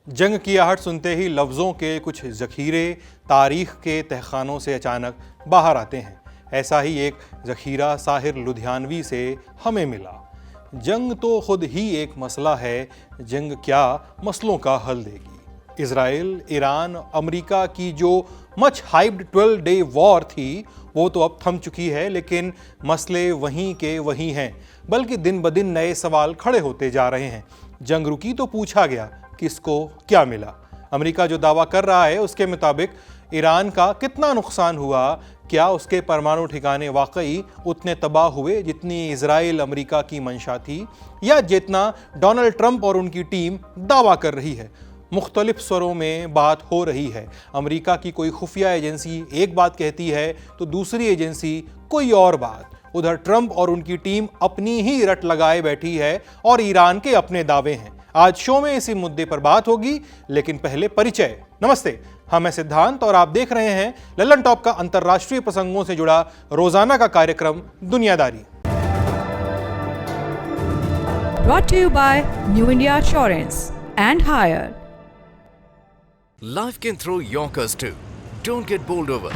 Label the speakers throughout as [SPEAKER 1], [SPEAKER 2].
[SPEAKER 1] जंग की आहट सुनते ही लफ्ज़ों के कुछ ज़ख़ीरे तारीख़ के तहख़ानों से अचानक बाहर आते हैं। ऐसा ही एक ज़ख़ीरा साहिर लुधियानवी से हमें मिला। जंग तो ख़ुद ही एक मसला है, जंग क्या मसलों का हल देगी। इज़राइल, ईरान, अमेरिका की जो मच हाइप्ड 12 डे वॉर थी वो तो अब थम चुकी है, लेकिन मसले वहीं के वहीं हैं, बल्कि दिन ब दिन नए सवाल खड़े होते जा रहे हैं। जंग रुकी तो पूछा गया, किसको क्या मिला। अमेरिका जो दावा कर रहा है उसके मुताबिक ईरान का कितना नुकसान हुआ, क्या उसके परमाणु ठिकाने वाकई उतने तबाह हुए जितनी इजराइल अमेरिका की मंशा थी, या जितना डोनाल्ड ट्रंप और उनकी टीम दावा कर रही है। मुख्तलिफ स्वरों में बात हो रही है। अमेरिका की कोई खुफिया एजेंसी एक बात कहती है तो दूसरी एजेंसी कोई और बात। उधर ट्रंप और उनकी टीम अपनी ही रट लगाए बैठी है और ईरान के अपने दावे हैं। आज शो में इसी मुद्दे पर बात होगी, लेकिन पहले परिचय। नमस्ते, हम हैं सिद्धांत और आप देख रहे हैं लल्लन टॉप का अंतर्राष्ट्रीय प्रसंगों से जुड़ा रोजाना का कार्यक्रम दुनियादारी।
[SPEAKER 2] Brought to you by New India Assurance and Hire.
[SPEAKER 3] Life can throw yonkers too. Don't get bowled over.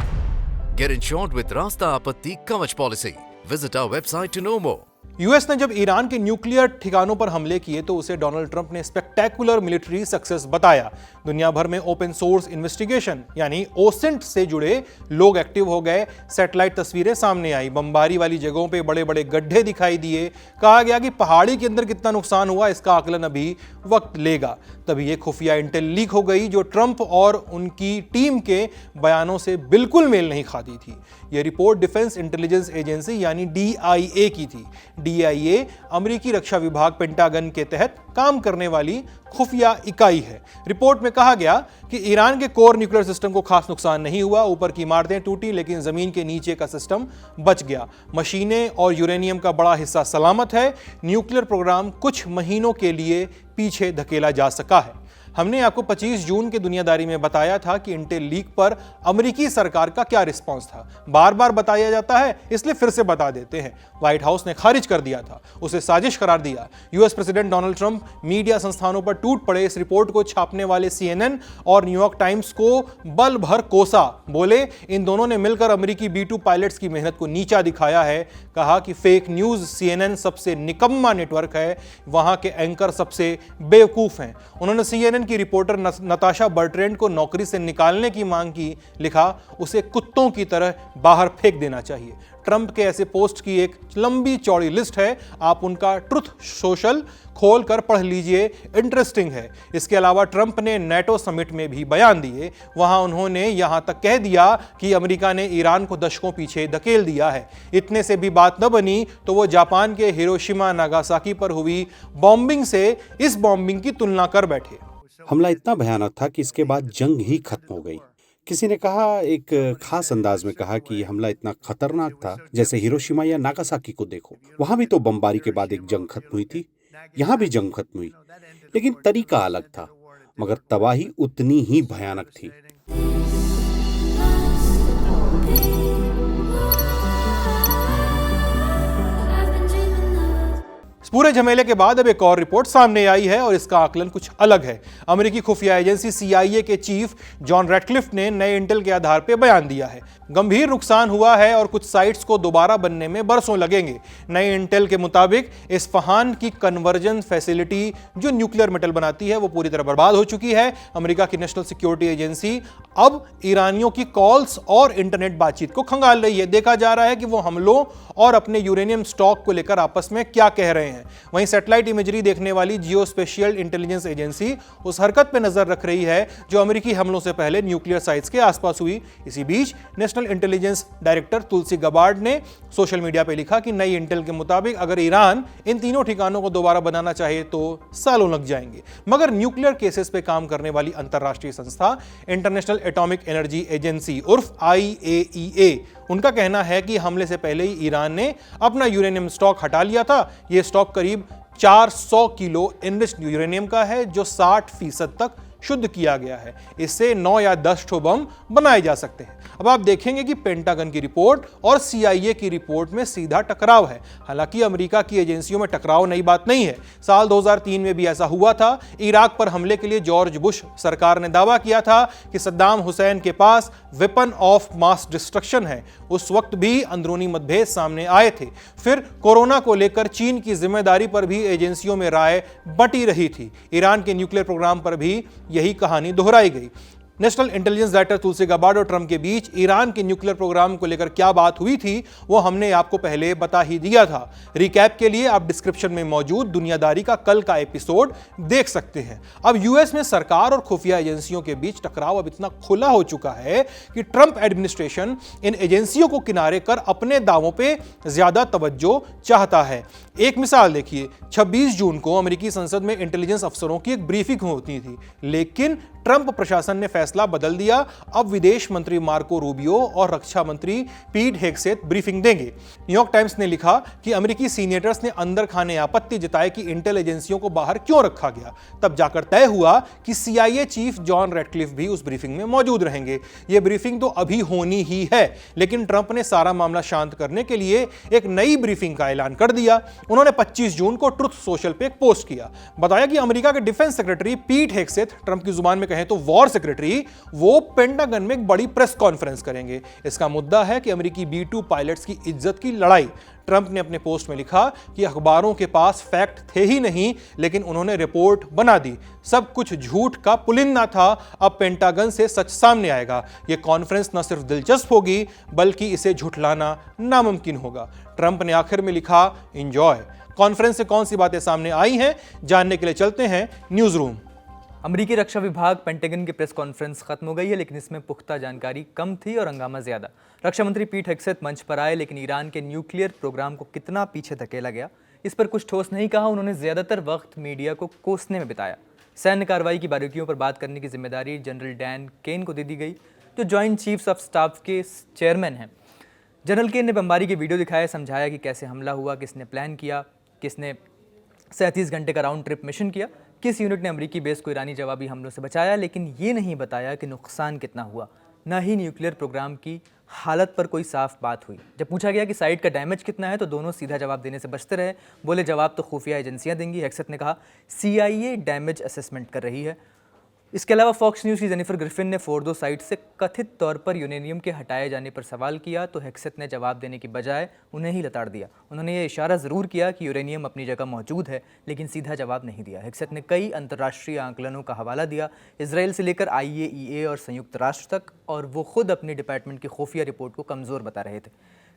[SPEAKER 3] Get insured with Rasta Apatti Kavach policy. Visit our website to know more.
[SPEAKER 1] US ने जब Iran के nuclear ठिकानों पर हमले किए तो उसे Donald Trump ने स्पेक्टेकुलर मिलिट्री सक्सेस बताया। दुनिया भर में ओपन सोर्स इन्वेस्टिगेशन यानी ओसिंट से जुड़े लोग एक्टिव हो गए। सैटेलाइट तस्वीरें सामने आई, बमबारी वाली जगहों पे बड़े बड़े गड्ढे दिखाई दिए। कहा गया कि पहाड़ी के अंदर कितना नुकसान हुआ इसका आकलन अभी वक्त लेगा। तभी एक खुफिया इंटेल लीक हो गई जो ट्रंप और उनकी टीम के बयानों से बिल्कुल मेल नहीं खाती थी। यह रिपोर्ट डिफेंस इंटेलिजेंस एजेंसी यानी DIA की थी। DIA अमेरिकी रक्षा विभाग पेंटागन के तहत काम करने वाली खुफिया इकाई है। रिपोर्ट में कहा गया कि ईरान के कोर न्यूक्लियर सिस्टम को खास नुकसान नहीं हुआ, ऊपर की इमारतें टूटी लेकिन जमीन के नीचे का सिस्टम बच गया। मशीनें और यूरेनियम का बड़ा हिस्सा सलामत है। न्यूक्लियर प्रोग्राम कुछ महीनों के लिए पीछे धकेला जा सका है। हमने आपको 25 जून के दुनियादारी में बताया था कि इंटेल लीक पर अमेरिकी सरकार का क्या रिस्पांस था। बार बार बताया जाता है इसलिए फिर से बता देते हैं। व्हाइट हाउस ने खारिज कर दिया था, उसे साजिश करार दिया। US president Donald Trump media संस्थानों पर टूट पड़े। इस रिपोर्ट को छापने वाले CNN और न्यूयॉर्क टाइम्स को बल भर कोसा। बोले इन दोनों ने मिलकर अमेरिकी B2 पायलट्स की मेहनत को नीचा दिखाया है। कहा कि फेक न्यूज CNN सबसे निकम्मा नेटवर्क है, वहां के एंकर सबसे बेवकूफ हैं। उन्होंने CNN की रिपोर्टर नताशा बर्ट्रेंड को नौकरी से निकालने की मांग की। लिखा उसे कुत्तों की तरह बाहर फेंक देना चाहिए। ट्रंप के ऐसे पोस्ट की एक लंबी चौड़ी लिस्ट है, आप उनका ट्रुथ सोशल खोल कर पढ़ लीजिए, इंटरेस्टिंग है। इसके अलावा ट्रंप ने NATO समिट में भी बयान दिए। वहां उन्होंने यहां तक कह दिया कि अमेरिका ने ईरान को दशकों पीछे धकेल दिया है। इतने से भी बात न बनी तो वो जापान के हिरोशिमा नागासाकी पर हुई बॉम्बिंग से इस बॉम्बिंग की तुलना कर बैठे।
[SPEAKER 4] हमला इतना भयानक था कि इसके बाद जंग ही खत्म हो गई। किसी ने कहा, एक खास अंदाज में कहा कि हमला इतना खतरनाक था जैसे हिरोशिमा या नागासाकी को देखो। वहां भी तो बमबारी के बाद एक जंग खत्म हुई थी, यहाँ भी जंग खत्म हुई, लेकिन तरीका अलग था, मगर तबाही उतनी ही भयानक थी।
[SPEAKER 1] पूरे झमेले के बाद अब एक और रिपोर्ट सामने आई है और इसका आकलन कुछ अलग है। अमेरिकी खुफिया एजेंसी CIA के चीफ जॉन रैटक्लिफ ने नए इंटेल के आधार पर बयान दिया है। गंभीर नुकसान हुआ है और कुछ साइट्स को दोबारा बनने में बरसों लगेंगे। नए इंटेल के मुताबिक इस्फहान की कन्वर्जन फैसिलिटी जो न्यूक्लियर मेटल बनाती है वो पूरी तरह बर्बाद हो चुकी है। अमेरिका की नेशनल सिक्योरिटी एजेंसी अब ईरानियों की कॉल्स और इंटरनेट बातचीत को खंगाल रही है। देखा जा रहा है कि वो हमलों और अपने यूरेनियम स्टॉक को लेकर आपस में क्या कह रहे हैं। वहीं सैटेलाइट इमेजरी देखने वाली जियोस्पेशियल इंटेलिजेंस एजेंसी उस हरकत पर नजर रख रही है जो अमेरिकी हमलों से पहले न्यूक्लियर साइट्स के आसपास हुई। इसी बीच नेशनल इंटेलिजेंस डायरेक्टर तुलसी गबार्ड ने सोशल मीडिया पर लिखा कि नई इंटेल के मुताबिक अगर ईरान इन तीनों ठिकानों को दोबारा बनाना चाहे तो सालों लग जाएंगे। मगर न्यूक्लियर केसेस पे काम करने वाली अंतरराष्ट्रीय संस्था इंटरनेशनल एटॉमिक एनर्जी एजेंसी उर्फ IAEA, उनका कहना है कि हमले से पहले ही ईरान ने अपना यूरेनियम स्टॉक हटा लिया था। यह स्टॉक करीब 400 किलो एनरिच्ड यूरेनियम का है जो 60% तक शुद्ध किया गया है। इससे 9 या 10 ठो बम बनाए जा सकते हैं। अब आप देखेंगे कि पेंटागन की रिपोर्ट और CIA की रिपोर्ट में सीधा टकराव है। हालांकि अमेरिका की एजेंसियों में टकराव नई बात नहीं है। साल 2003 में भी ऐसा हुआ था। इराक पर हमले के लिए जॉर्ज बुश सरकार ने दावा किया था कि सद्दाम हुसैन के पास वेपन ऑफ मास डिस्ट्रक्शन है। उस वक्त भी अंदरूनी मतभेद सामने आए थे। फिर कोरोना को लेकर चीन की जिम्मेदारी पर भी एजेंसियों में राय बटी रही थी। ईरान के न्यूक्लियर प्रोग्राम पर भी यही कहानी दोहराई गई। नेशनल इंटेलिजेंस डायरेक्टर तुलसी गबार्ड और ट्रंप के बीच ईरान के न्यूक्लियर प्रोग्राम को लेकर क्या बात हुई थी वो हमने आपको पहले बता ही दिया था। रिकैप के लिए आप डिस्क्रिप्शन में मौजूद दुनियादारी का कल का एपिसोड देख सकते हैं। अब यूएस में सरकार और खुफिया एजेंसियों के बीच टकराव अब इतना खुला हो चुका है कि ट्रंप एडमिनिस्ट्रेशन इन एजेंसियों को किनारे कर अपने दावों पे ज्यादा तवज्जो चाहता है। एक मिसाल देखिए, 26 जून को अमेरिकी संसद में इंटेलिजेंस अफसरों की एक ब्रीफिंग होती थी, लेकिन ट्रंप प्रशासन ने फैसला बदल दिया। अब विदेश मंत्री मार्को रूबियो और रक्षा मंत्री पीट हेगसेथ ब्रीफिंग देंगे। न्यूयॉर्क टाइम्स ने लिखा कि अमेरिकी सीनेटर्स ने अंदर खाने आपत्ति जताई कि इंटेल एजेंसियों को बाहर क्यों रखा गया। तब जाकर तय हुआ कि CIA चीफ जॉन रेडक्लिफ भी उस ब्रीफिंग में मौजूद रहेंगे। यह ब्रीफिंग तो अभी होनी ही है, लेकिन ट्रंप ने सारा मामला शांत करने के लिए एक नई ब्रीफिंग का ऐलान कर दिया। उन्होंने 25 जून को ट्रुथ सोशल पे एक पोस्ट किया। बताया कि अमेरिका के defence secretary Pete Hegseth, Trump की जुबान में कहें तो वॉर सेक्रेटरी, वो पेंटागन में एक बड़ी प्रेस कॉन्फ्रेंस करेंगे। इसका मुद्दा है कि अमेरिकी B-2 पायलट्स की इज्जत की लड़ाई। ट्रंप ने अपने पोस्ट में लिखा कि अखबारों के पास फैक्ट थे ही नहीं, लेकिन उन्होंने रिपोर्ट बना दी। सब कुछ झूठ का पुलिंदा था। अब पेंटागन से सच सामने आएगा। यह कॉन्फ्रेंस न सिर्फ दिलचस्प होगी, बल्कि इसे झुठलाना नामुमकिन होगा। ट्रंप ने आखिर में लिखा, एंजॉय। कॉन्फ्रेंस से कौन सी बातें सामने आई हैं, जानने के लिए चलते हैं न्यूज रूम।
[SPEAKER 5] अमेरिकी रक्षा विभाग पेंटागन की प्रेस कॉन्फ्रेंस खत्म हो गई है, लेकिन इसमें पुख्ता जानकारी कम थी और हंगामा ज्यादा। रक्षा मंत्री पीट हेगसेथ मंच पर आए, लेकिन ईरान के न्यूक्लियर प्रोग्राम को कितना पीछे धकेला गया इस पर कुछ ठोस नहीं कहा। उन्होंने ज्यादातर वक्त मीडिया को कोसने में बिताया। सैन्य कार्रवाई की बारीकियों पर बात करने की जिम्मेदारी जनरल डैन केन को दे दी गई, जो ज्वाइंट चीफ्स ऑफ स्टाफ के चेयरमैन हैं। जनरल केन ने बमबारी के वीडियो दिखाए, समझाया कि कैसे हमला हुआ, किसने प्लान किया, किसने 37 घंटे का राउंड ट्रिप मिशन किया, किस यूनिट ने अमेरिकी बेस को ईरानी जवाबी हमलों से बचाया, लेकिन ये नहीं बताया कि नुकसान कितना हुआ। न ही न्यूक्लियर प्रोग्राम की हालत पर कोई साफ बात हुई। जब पूछा गया कि साइट का डैमेज कितना है, तो दोनों सीधा जवाब देने से बचते रहे। बोले जवाब तो खुफिया एजेंसियां देंगी। हेगसेथ ने कहा CIA डैमेज असेसमेंट कर रही है। इसके अलावा फॉक्स न्यूज़ की जेनिफर ग्रिफिन ने फोर्डो साइट से कथित तौर पर यूरेनियम के हटाए जाने पर सवाल किया, तो हेगसेथ ने जवाब देने की बजाय उन्हें ही लताड़ दिया। उन्होंने ये इशारा ज़रूर किया कि यूरेनियम अपनी जगह मौजूद है, लेकिन सीधा जवाब नहीं दिया। हेगसेथ ने कई अंतर्राष्ट्रीय आंकलनों का हवाला दिया, इसराइल से लेकर IAEA और संयुक्त राष्ट्र तक, और वो खुद अपनी डिपार्टमेंट की खुफिया रिपोर्ट को कमज़ोर बता रहे थे।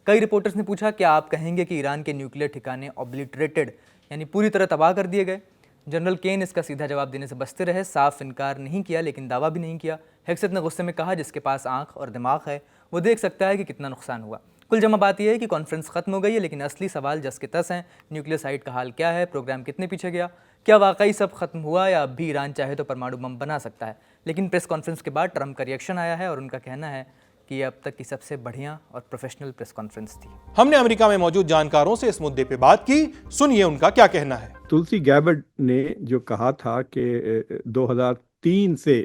[SPEAKER 5] कई रिपोर्टर्स ने पूछा, क्या आप कहेंगे कि ईरान के न्यूक्लियर ठिकाने ऑब्लिटरेटेड यानी पूरी तरह तबाह कर दिए गए? जनरल केन इसका सीधा जवाब देने से बचते रहे। साफ इनकार नहीं किया, लेकिन दावा भी नहीं किया। हेगसेथ ने गुस्से में कहा, जिसके पास आंख और दिमाग है वो देख सकता है कि कितना नुकसान हुआ। कुल जमा बात यह है कि कॉन्फ्रेंस खत्म हो गई है, लेकिन असली सवाल जस के तस हैं। न्यूक्लियर साइट का हाल क्या है, प्रोग्राम कितने पीछे गया, क्या वाकई सब खत्म हुआ, या अब भी ईरान चाहे तो परमाणु बम बना सकता है। लेकिन प्रेस कॉन्फ्रेंस के बाद ट्रंप का रिएक्शन आया है, और उनका कहना है कि ये अब तक की सबसे बढ़िया और प्रोफेशनल प्रेस कॉन्फ्रेंस थी।
[SPEAKER 1] हमने अमेरिका में मौजूद जानकारों से इस मुद्दे पे बात की, सुनिए उनका क्या कहना है।
[SPEAKER 6] तुलसी गैबर्ड ने जो कहा था कि 2003 से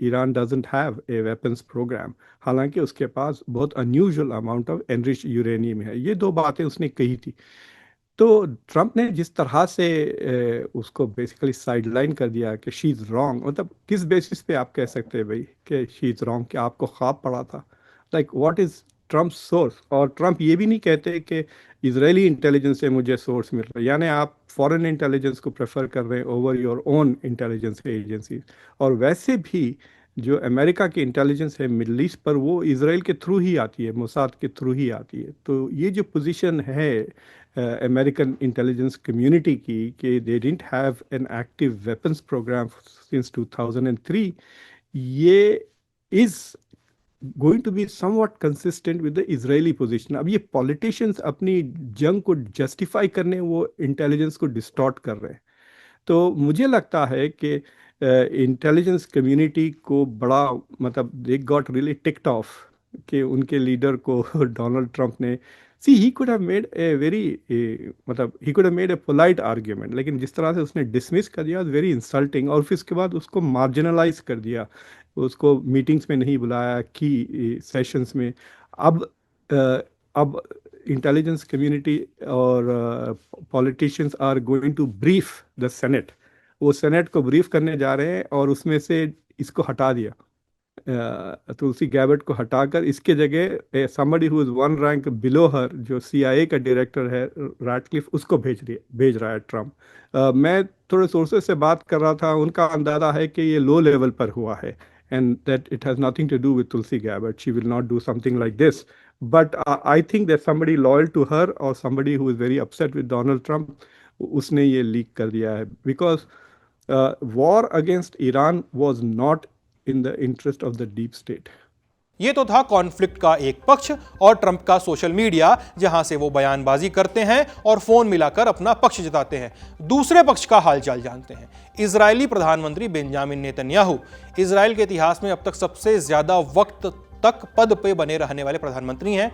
[SPEAKER 6] Iran doesn't have a weapons programme, हालांकि उसके पास बहुत unusual amount of enrich uranium है, ये दो बातें उसने कही थी। तो ट्रंप ने जिस तरह से उसको बेसिकली साइडलाइन कर दिया कि शी इज़ रॉन्ग, मतलब किस बेसिस पे आप कह सकते हैं भाई कि शी इज़ रॉन्ग, कि आपको ख्वाब पड़ा था? Like what is Trump source? और ट्रंप ये भी नहीं कहते कि इजरायली इंटेलिजेंस से मुझे सोर्स मिल रहा है, यानी आप फॉरेन इंटेलिजेंस को प्रेफर कर रहे हैं over your own intelligence agency. और वैसे भी जो अमेरिका की इंटेलिजेंस है मिडल ईस्ट पर, वो इजराइल के थ्रू ही आती है, मोसाद के थ्रू ही आती है। तो ये जो पोजीशन है अमेरिकन इंटेलिजेंस कम्युनिटी की कि they didn't have an active weapons programme since 2003, ये is going to be somewhat consistent with the Israeli position। अब ये पॉलिटिशियंस अपनी जंग को जस्टिफाई करने वो इंटेलिजेंस को डिस्टॉर्ट कर रहे हैं। तो मुझे लगता है कि इंटेलिजेंस कम्युनिटी को बड़ा मतलब they got really ticked of कि उनके लीडर को डोनाल्ड ट्रंप ने See, he could have made a very मतलब he could have made a polite argument, लेकिन जिस तरह से उसने डिसमिस कर दिया वेरी इंसल्टिंग, और फिर उसके बाद उसको मार्जिनलाइज कर दिया, उसको मीटिंग्स में नहीं बुलाया की सेशंस में। अब अब इंटेलिजेंस कम्युनिटी और politicians are going to brief the Senate, वो सेनेट को ब्रीफ करने जा रहे हैं, और उसमें से इसको हटा दिया, तुलसी गैबर्ट को हटाकर इसके जगह somebody who is one rank below her, जो CIA का डायरेक्टर है रैटक्लिफ, उसको भेज रहा है ट्रम्प। मैं थोड़े सोर्सेज से बात कर रहा था, उनका अंदाजा है कि ये लो लेवल पर हुआ है, and that it has nothing to do with Tulsi Gabbard. She will not do something like this. But I think that somebody loyal to her or somebody who is very upset with Donald Trump, उसने ये leak कर दिया है, because war against Iran was not in the interest of the deep state.
[SPEAKER 1] ये तो था conflict का एक पक्ष और ट्रंप का सोशल मीडिया, जहां से वो बयानबाजी करते हैं और फोन मिलाकर अपना पक्ष जताते हैं। दूसरे पक्ष का हालचाल जानते हैं। इजरायली प्रधानमंत्री बेंजामिन नेतन्याहू इजराइल के इतिहास में अब तक सबसे ज्यादा वक्त तक पद पे बने रहने वाले प्रधानमंत्री हैं,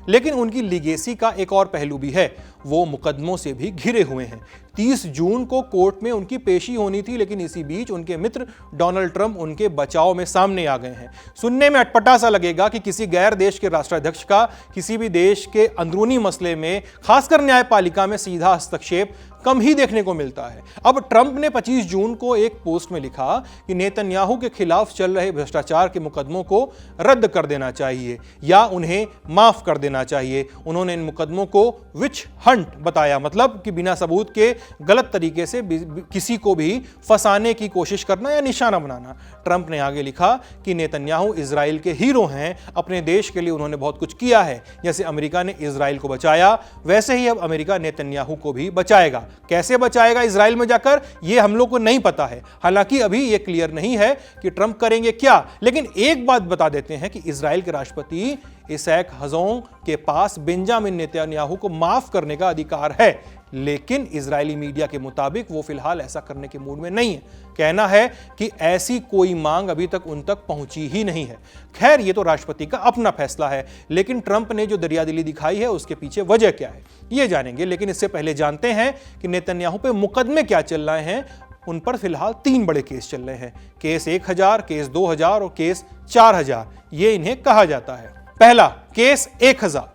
[SPEAKER 1] लेकिन उनकी लीगेसी का एक और पहलू भी है, वो मुकदमों से भी घिरे हुए हैं। 30 जून को कोर्ट में उनकी पेशी होनी थी, लेकिन इसी बीच उनके मित्र डोनाल्ड ट्रंप उनके बचाव में सामने आ गए हैं। सुनने में अटपटा सा लगेगा कि किसी गैर देश के राष्ट्राध्यक्ष का किसी भी देश के अंदरूनी मसले में, खासकर न्यायपालिका में, सीधा हस्तक्षेप कम ही देखने को मिलता है। अब ट्रंप ने 25 जून को एक पोस्ट में लिखा कि नेतन्याहू के खिलाफ चल रहे भ्रष्टाचार के मुकदमों को रद्द कर देना चाहिए या उन्हें माफ कर देना चाहिए। उन्होंने इन मुकदमों को विच हंट बताया, मतलब कि बिना सबूत के गलत तरीके से किसी को भी फंसाने की कोशिश करना या निशाना बनाना। ट्रंप ने आगे लिखा कि नेतन्याहू इजराइल के हीरो हैं, अपने देश के लिए उन्होंने बहुत कुछ किया है। जैसे अमेरिका ने इजराइल को बचाया, वैसे ही अब अमेरिका नेतन्याहू को भी बचाएगा। कैसे बचाएगा इजराइल में जाकर, यह हम लोग को नहीं पता है। हालांकि अभी यह क्लियर नहीं है कि ट्रंप करेंगे क्या, लेकिन एक बात बता देते हैं कि इजराइल के राष्ट्रपति इसैक हर्ज़ोग के पास बेंजामिन नेतन्याहू को माफ करने का अधिकार है, लेकिन इजरायली मीडिया के मुताबिक वो फिलहाल ऐसा करने के मूड में नहीं है। कहना है कि ऐसी कोई मांग अभी तक उन तक पहुंची ही नहीं है। खैर, ये तो राष्ट्रपति का अपना फैसला है, लेकिन ट्रंप ने जो दरियादिली दिखाई है उसके पीछे वजह क्या है, ये जानेंगे। लेकिन इससे पहले जानते हैं कि नेतन्याहू पे मुकदमे क्या चल रहे हैं। उन पर फिलहाल 3 बड़े केस चल रहे हैं, केस 1000, केस 2000 और केस 4000, ये इन्हें कहा जाता है। पहला केस 1000,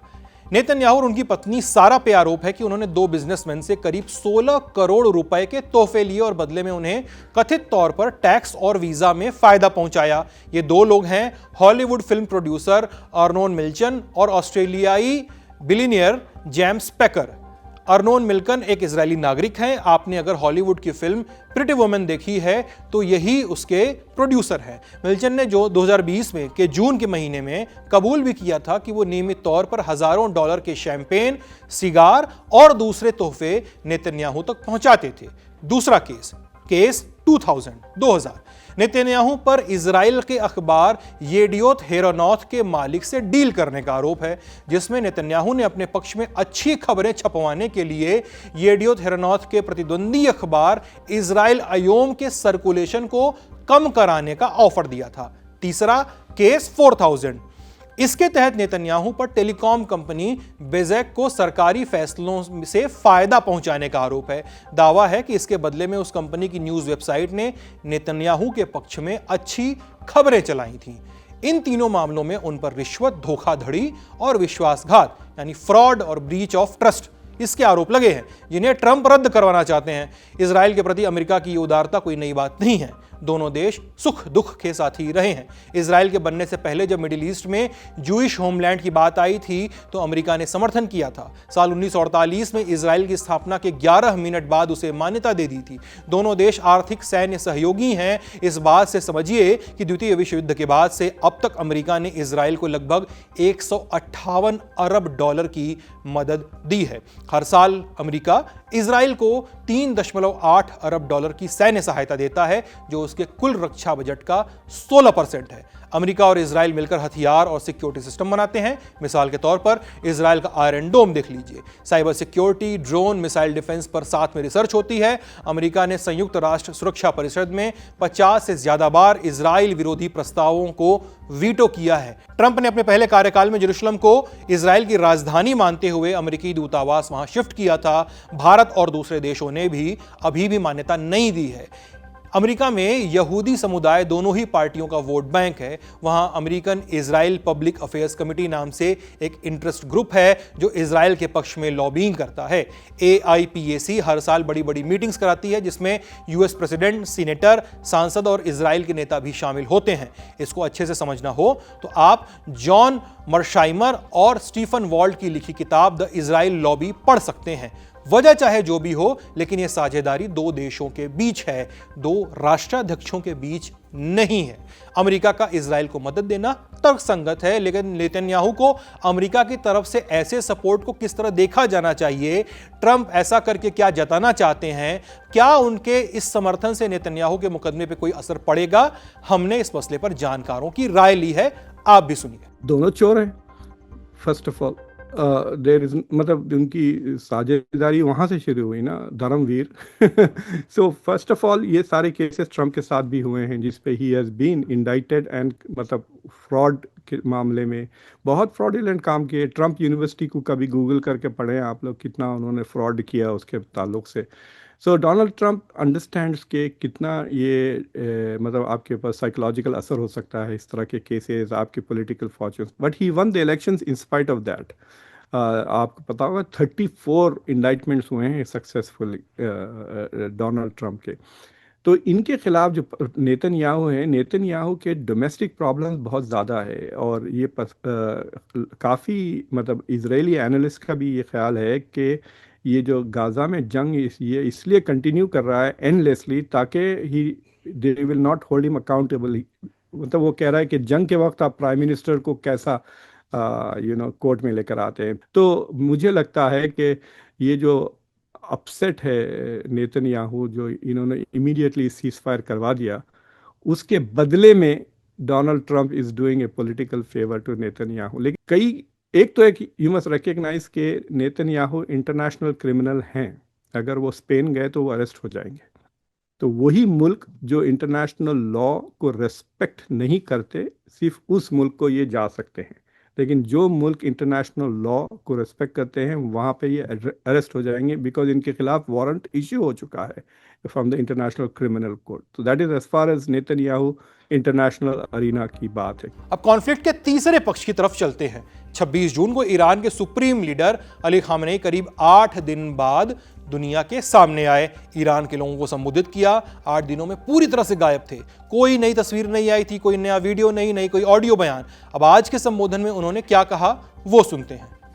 [SPEAKER 1] नेतन्याहू और उनकी पत्नी सारा पे आरोप है कि उन्होंने 2 बिजनेसमैन से करीब 16 करोड़ रुपए के तोहफे लिए और बदले में उन्हें कथित तौर पर टैक्स और वीजा में फायदा पहुंचाया। ये 2 लोग हैं, हॉलीवुड फिल्म प्रोड्यूसर अर्नोन मिल्चन और ऑस्ट्रेलियाई बिलियनियर जेम्स पैकर। अर्नोन मिल्कन एक इजरायली नागरिक हैं। आपने अगर हॉलीवुड की फिल्म प्रिटी वुमन देखी है तो यही उसके प्रोड्यूसर हैं। मिल्चन ने जो 2020 में के जून के महीने में कबूल भी किया था कि वो नियमित तौर पर हजारों डॉलर के शैंपेन, सिगार और दूसरे तोहफे नेतन्याहू तक पहुंचाते थे। दूसरा केस 2000, नेतन्याहू पर इजराइल के अखबार येडियोथ हेरोनोथ के मालिक से डील करने का आरोप है, जिसमें नेतन्याहू ने अपने पक्ष में अच्छी खबरें छपवाने के लिए येडियोथ हेरोनोथ के प्रतिद्वंदी अखबार इजराइल अयोम के सर्कुलेशन को कम कराने का ऑफर दिया था। तीसरा केस 4000, इसके तहत नेतन्याहू पर टेलीकॉम कंपनी बेजेक को सरकारी फैसलों से फायदा पहुंचाने का आरोप है। दावा है कि इसके बदले में उस कंपनी की न्यूज वेबसाइट ने नेतन्याहू के पक्ष में अच्छी खबरें चलाई थीं। इन तीनों मामलों में उन पर रिश्वत, धोखाधड़ी और विश्वासघात यानी फ्रॉड और ब्रीच ऑफ ट्रस्ट, इसके आरोप लगे हैं, जिन्हें ट्रंप रद्द करवाना चाहते हैं। इजराइल के प्रति अमेरिका की उदारता कोई नई बात नहीं है। दोनों देश सुख दुख के साथी रहे हैं। इजराइल के बनने से पहले जब मिडिल ईस्ट में जूइश होमलैंड की बात आई थी तो अमेरिका ने समर्थन किया था। साल 1948 में इजराइल की स्थापना के 11 मिनट बाद उसे मान्यता दे दी थी। दोनों देश आर्थिक सैन्य सहयोगी हैं। इस बात से समझिए कि द्वितीय विश्व युद्ध के बाद से अब तक अमेरिका ने इजराइल को लगभग 158 अरब डॉलर की मदद दी है। हर साल अमेरिका इजराइल को 3.8 अरब डॉलर की सैन्य सहायता देता है, जो उसके कुल रक्षा बजट का 16% है। अमेरिका और इजराइल मिलकर हथियार और सिक्योरिटी सिस्टम बनाते हैं। मिसाल के तौर पर इजराइल का आयरन डोम देख लीजिए। Cyber security, drone, missile defence पर साथ में रिसर्च होती है। अमेरिका ने संयुक्त राष्ट्र सुरक्षा परिषद में 50 से ज्यादा बार इजराइल विरोधी प्रस्तावों को वीटो किया है। ट्रंप ने अपने पहले कार्यकाल में जेरूसलम को इजराइल की राजधानी मानते हुए अमेरिकी दूतावास वहां शिफ्ट किया था। भारत और दूसरे देशों ने भी अभी भी मान्यता नहीं दी है। अमेरिका में यहूदी समुदाय दोनों ही पार्टियों का वोट बैंक है। वहां American Israel public affairs committee नाम से एक इंटरेस्ट ग्रुप है जो इजराइल के पक्ष में लॉबिंग करता है। AIPAC हर साल बड़ी बड़ी मीटिंग्स कराती है जिसमें US प्रेसिडेंट, सीनेटर, सांसद और इजराइल के नेता भी शामिल होते हैं। इसको अच्छे से समझना हो तो आप जॉन मर्शाइमर और स्टीफन वॉल्ट की लिखी किताब द इजराइल लॉबी पढ़ सकते हैं। वजह चाहे जो भी हो, लेकिन यह साझेदारी दो देशों के बीच है, दो राष्ट्राध्यक्षों के बीच नहीं है। अमेरिका का इजराइल को मदद देना तर्कसंगत है, लेकिन नेतन्याहू को अमेरिका की तरफ से ऐसे सपोर्ट को किस तरह देखा जाना चाहिए, ट्रंप ऐसा करके क्या जताना चाहते हैं, क्या उनके इस समर्थन से नेतन्याहू के मुकदमे पे कोई असर पड़ेगा, हमने इस मसले पर जानकारों की राय ली है। आप भी सुनिए।
[SPEAKER 6] दोनों चोर हैं। First of all there is मतलब उनकी साझेदारी वहां से शुरू हुई ना, Dharmveer. So first of all ये सारे केसेस ट्रंप के साथ भी हुए हैं जिसपे ही हैज बीन इंडाइटेड एंड मतलब फ्रॉड के मामले में बहुत फ्रॉडुलेंट काम किए। ट्रंप यूनिवर्सिटी को कभी गूगल करके पढ़ें आप लोग, कितना उन्होंने फ्रॉड किया उसके ताल्लुक से। सो डोनाल्ड ट्रंप अंडरस्टैंड्स के कितना ये मतलब आपके पास साइकोलॉजिकल असर हो सकता है इस तरह के केसेस, आपके political fortunes, but he one the elections in spite of that. आपको पता होगा 34 इंडाइटमेंट्स हुए हैं सक्सेसफुली डोनाल्ड ट्रंप के। तो इनके खिलाफ जो नेतन्याहू हैं, नेतन्याहू के डोमेस्टिक प्रॉब्लम्स बहुत ज़्यादा है और ये काफ़ी मतलब इजरायली एनालिस्ट का भी ये ख्याल है कि ये जो गाज़ा में जंग ये इसलिए कंटिन्यू कर रहा है एंडलेसली ताकि ही they will not hold him accountable. मतलब वो कह रहा है कि जंग के वक्त आप प्राइम मिनिस्टर को कैसा कोर्ट में लेकर आते हैं। तो मुझे लगता है कि ये जो अपसेट है नेतन्याहू जो इन्होंने इमीडिएटली सीज़फायर करवा दिया, उसके बदले में Donald Trump is doing a political favour to Netanyahu. लेकिन एक तो यू मस्ट रिकग्नाइज के नेतन्याहू इंटरनेशनल क्रिमिनल हैं। अगर वो स्पेन गए तो वो अरेस्ट हो जाएंगे। तो वही मुल्क जो इंटरनेशनल लॉ को रेस्पेक्ट नहीं करते, सिर्फ उस मुल्क को ये जा सकते हैं। लेकिन जो मुल्क इंटरनेशनल लॉ को रेस्पेक्ट करते हैं वहाँ पे ये अरेस्ट हो जाएंगे, बिकॉज इनके खिलाफ वारंट इश्यू हो चुका है from the International Criminal Court. तो that is as far as Netanyahu international arena की बात है।
[SPEAKER 1] अब कॉन्फ्लिक्ट के तीसरे पक्ष की तरफ चलते हैं। 26 जून को ईरान के सुप्रीम लीडर अली खामेनी करीब 8 दिन बाद दुनिया के सामने आए। ईरान के लोगों को संबोधित किया। 8 दिनों में पूरी तरह से गायब थे। कोई नई तस्वीर नहीं आई थी, कोई नया वीडियो नहीं, कोई ऑडियो बयान। अब आज के संबोधन में उन्होंने क्या कहा वो सुनते हैं।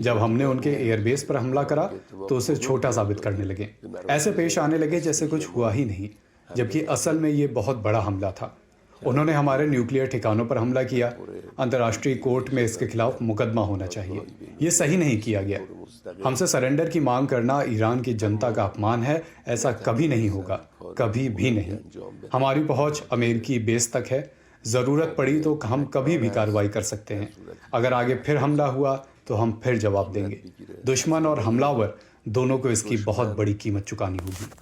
[SPEAKER 7] जब हमने उनके एयरबेस पर हमला करा तो उसे छोटा साबित करने लगे। ऐसे पेश आने लगे जैसे कुछ हुआ ही नहीं, जबकि असल में ये बहुत बड़ा हमला था। उन्होंने हमारे न्यूक्लियर ठिकानों पर हमला किया। अंतर्राष्ट्रीय कोर्ट में इसके खिलाफ मुकदमा होना चाहिए। ये सही नहीं किया गया। हमसे सरेंडर की मांग करना ईरान की जनता का अपमान है। ऐसा कभी नहीं होगा, कभी भी नहीं। हमारी पहुंच अमेरिकी बेस तक है। ज़रूरत पड़ी तो हम कभी भी कार्रवाई कर सकते हैं। अगर आगे फिर हमला हुआ तो हम फिर जवाब देंगे। दुश्मन और हमलावर दोनों को इसकी बहुत बड़ी कीमत चुकानी होगी।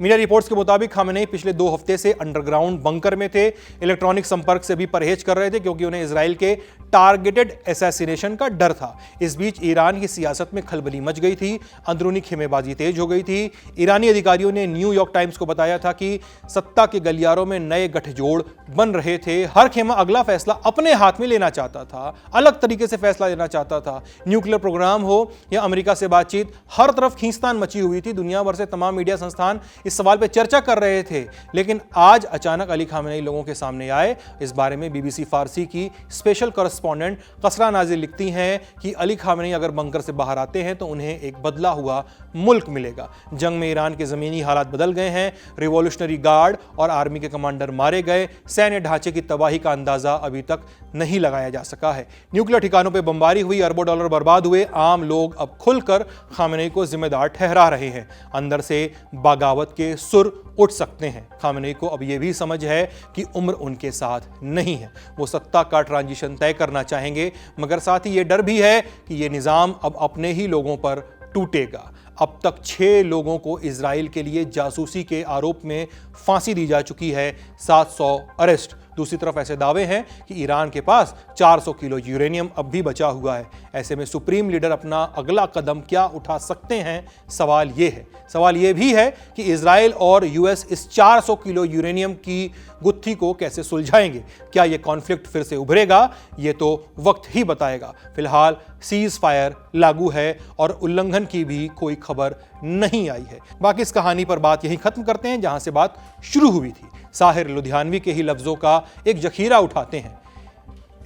[SPEAKER 1] मीडिया रिपोर्ट्स के मुताबिक खामेनेई पिछले 2 हफ्ते से अंडरग्राउंड बंकर में थे। इलेक्ट्रॉनिक संपर्क से भी परहेज कर रहे थे क्योंकि उन्हें इजराइल के टारगेटेड असैसिनेशन का डर था। इस बीच ईरान की सियासत में खलबली मच गई थी। अंदरूनी खेमेबाजी तेज हो गई थी। ईरानी अधिकारियों ने न्यूयॉर्क टाइम्स को बताया था कि सत्ता के गलियारों में नए गठजोड़ बन रहे थे। हर खेमा अगला फैसला अपने हाथ में लेना चाहता था, अलग तरीके से फैसला लेना चाहता था। न्यूक्लियर प्रोग्राम हो या अमेरिका से बातचीत, हर तरफ खींचतान मची हुई थी। दुनिया भर से तमाम मीडिया संस्थान इस सवाल पे चर्चा कर रहे थे। लेकिन आज अचानक अली खामेनेई लोगों के सामने आए। इस बारे में BBC फारसी की स्पेशल कॉरेस्पॉन्डेंट कॉरेस्पॉन्डेंट कसरा नाजिर लिखती हैं कि अली खामेनी अगर बंकर से बाहर आते हैं तो उन्हें एक बदला हुआ मुल्क मिलेगा। जंग में ईरान के ज़मीनी हालात बदल गए हैं, रिवॉल्यूशनरी गार्ड और आर्मी के कमांडर मारे गए, सैन्य ढांचे की तबाही का अंदाजा अभी तक नहीं लगाया जा सका है। न्यूक्लियर ठिकानों पर बमबारी हुई, अरबों डॉलर बर्बाद हुए, आम लोग अब खुलकर खामेनी को जिम्मेदार ठहरा रहे हैं। अंदर से बगावत के सुर उठ सकते हैं। खामेनी को अब यह भी समझ है कि उम्र उनके साथ नहीं है। वो सत्ता का ट्रांजिशन तय करना चाहेंगे, मगर साथ ही ये डर भी है कि ये निज़ाम अब अपने ही लोगों पर टूटेगा। अब तक 6 लोगों को इजराइल के लिए जासूसी के आरोप में फांसी दी जा चुकी है, 700 अरेस्ट। दूसरी तरफ ऐसे दावे हैं कि ईरान के पास 400 किलो यूरेनियम अब भी बचा हुआ है। ऐसे में सुप्रीम लीडर अपना अगला कदम क्या उठा सकते हैं, सवाल ये भी है कि इजराइल और यूएस इस 400 किलो यूरेनियम की गुत्थी को कैसे सुलझाएंगे। क्या यह कॉन्फ्लिक्ट फिर से उभरेगा, ये तो वक्त ही बताएगा। फिलहाल सीज फायर लागू है और उल्लंघन की भी कोई खबर नहीं आई है। बाकी इस कहानी पर बात यहीं खत्म करते हैं जहां से बात शुरू हुई थी। साहिर लुधियानवी के ही लफ्जों का एक जखीरा उठाते हैं।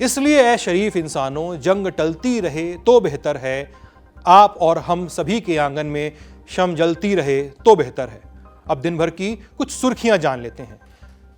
[SPEAKER 1] इसलिए ऐ शरीफ इंसानों, जंग टलती रहे तो बेहतर है, आप और हम सभी के आंगन में शम जलती रहे तो बेहतर है। अब दिन भर की कुछ सुर्खियां जान लेते हैं।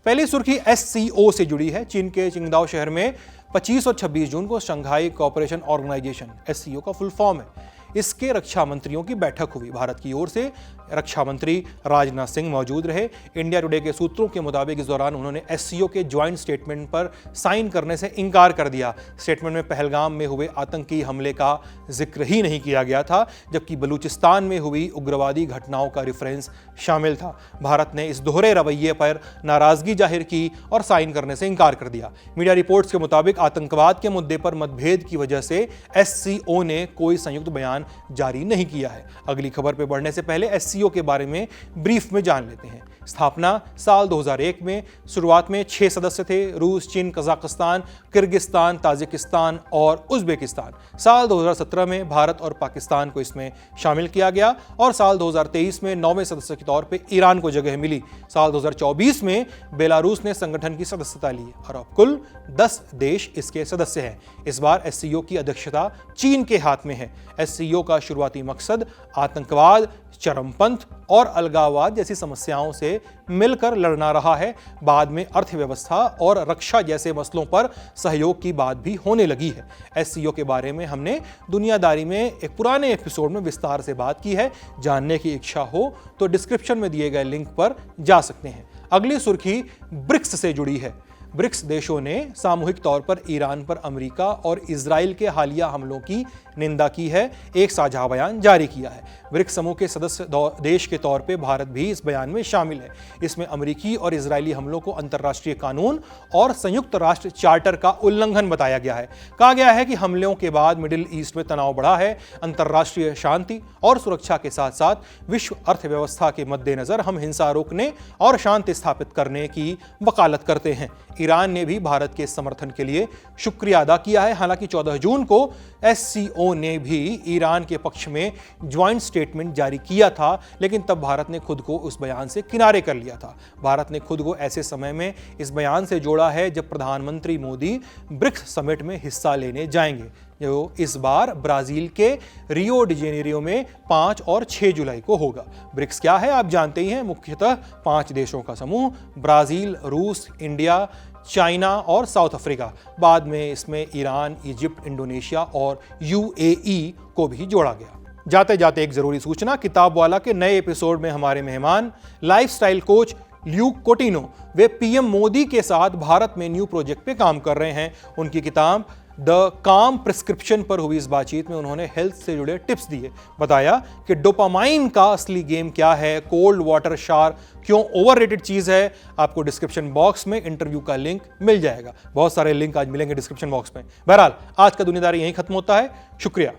[SPEAKER 1] पहली सुर्खी SCO से जुड़ी है। चीन के चिंगदाओ शहर में 25 और 26 जून को शंघाई कोऑपरेशन ऑर्गेनाइजेशन SCO का फुल फॉर्म है, इसके रक्षा मंत्रियों की बैठक हुई। भारत की ओर से रक्षा मंत्री राजनाथ सिंह मौजूद रहे। इंडिया टुडे के सूत्रों के मुताबिक इस दौरान उन्होंने SCO के ज्वाइंट स्टेटमेंट पर साइन करने से इनकार कर दिया। स्टेटमेंट में पहलगाम में हुए आतंकी हमले का जिक्र ही नहीं किया गया था, जबकि बलूचिस्तान में हुई उग्रवादी घटनाओं का रेफरेंस शामिल था। भारत ने इस दोहरे रवैये पर नाराजगी जाहिर की और साइन करने से इनकार कर दिया। मीडिया रिपोर्ट्स के मुताबिक आतंकवाद के मुद्दे पर मतभेद की वजह से SCO ने कोई संयुक्त बयान जारी नहीं किया है। अगली खबर पर बढ़ने से पहले SCO के बारे में ब्रीफ में जान लेते हैं। स्थापना साल 2001 में। शुरुआत में 6 सदस्य थे, रूस, चीन, कजाकिस्तान, किर्गिस्तान, ताजिकिस्तान और उज्बेकिस्तान। साल 2017 में भारत और पाकिस्तान को इसमें शामिल किया गया और साल 2023 में 9वें सदस्य के तौर पे ईरान को जगह मिली। साल 2024 में बेलारूस ने संगठन की सदस्यता ली और अब कुल 10 देश इसके सदस्य हैं। इस बार SCO की अध्यक्षता चीन के हाथ में है। SCO का शुरुआती मकसद आतंकवाद, चरमपंथ और अलगाववाद जैसी समस्याओं से मिलकर लड़ना रहा है। बाद में अर्थव्यवस्था और रक्षा जैसे मसलों पर सहयोग की बात भी होने लगी है। SCO के बारे में हमने दुनियादारी में एक पुराने एपिसोड में विस्तार से बात की है। जानने की इच्छा हो तो डिस्क्रिप्शन में दिए गए लिंक पर जा सकते हैं। अगली सुर्खी ब्रिक्स से जुड़ी है। ब्रिक्स देशों ने सामूहिक तौर पर ईरान पर अमेरिका और इजराइल के हालिया हमलों की निंदा की है, एक साझा बयान जारी किया है। ब्रिक्स समूह के सदस्य देश के तौर पे भारत भी इस बयान में शामिल है। इसमें अमेरिकी और इजरायली हमलों को अंतर्राष्ट्रीय कानून और संयुक्त राष्ट्र चार्टर का उल्लंघन बताया गया है। कहा गया है कि हमलों के बाद मिडिल ईस्ट में तनाव बढ़ा है। अंतर्राष्ट्रीय शांति और सुरक्षा के साथ साथ विश्व अर्थव्यवस्था के मद्देनजर हम हिंसा रोकने और शांति स्थापित करने की वकालत करते हैं। ईरान ने भी भारत के समर्थन के लिए शुक्रिया अदा किया है। हालांकि 14 जून को SCO ने भी ईरान के पक्ष में ज्वाइंट स्टेटमेंट जारी किया था, लेकिन तब भारत ने खुद को उस बयान से किनारे कर लिया था। भारत ने खुद को ऐसे समय में इस बयान से जोड़ा है जब प्रधानमंत्री मोदी ब्रिक्स समिट में हिस्सा लेने जाएंगे, जो इस बार ब्राजील के रियो डी जेनेरियो में 5 और 6 जुलाई को होगा। ब्रिक्स क्या है आप जानते ही हैं, मुख्यतः 5 देशों का समूह, ब्राजील, रूस, इंडिया, चाइना और साउथ अफ्रीका। बाद में इसमें ईरान, इजिप्ट, इंडोनेशिया और UAE को भी जोड़ा गया। जाते जाते एक जरूरी सूचना, किताब वाला के नए एपिसोड में हमारे मेहमान लाइफस्टाइल कोच ल्यूक कोटिनो, वे PM मोदी के साथ भारत में न्यू प्रोजेक्ट पे काम कर रहे हैं। उनकी किताब द काम प्रिस्क्रिप्शन पर हुई इस बातचीत में उन्होंने हेल्थ से जुड़े टिप्स दिए, बताया कि डोपामाइन का असली गेम क्या है, कोल्ड वाटर शावर क्यों ओवररेटेड चीज है। आपको डिस्क्रिप्शन बॉक्स में इंटरव्यू का लिंक मिल जाएगा। बहुत सारे लिंक आज मिलेंगे डिस्क्रिप्शन बॉक्स में। बहरहाल आज का दुनियादारी यहीं खत्म होता है। शुक्रिया।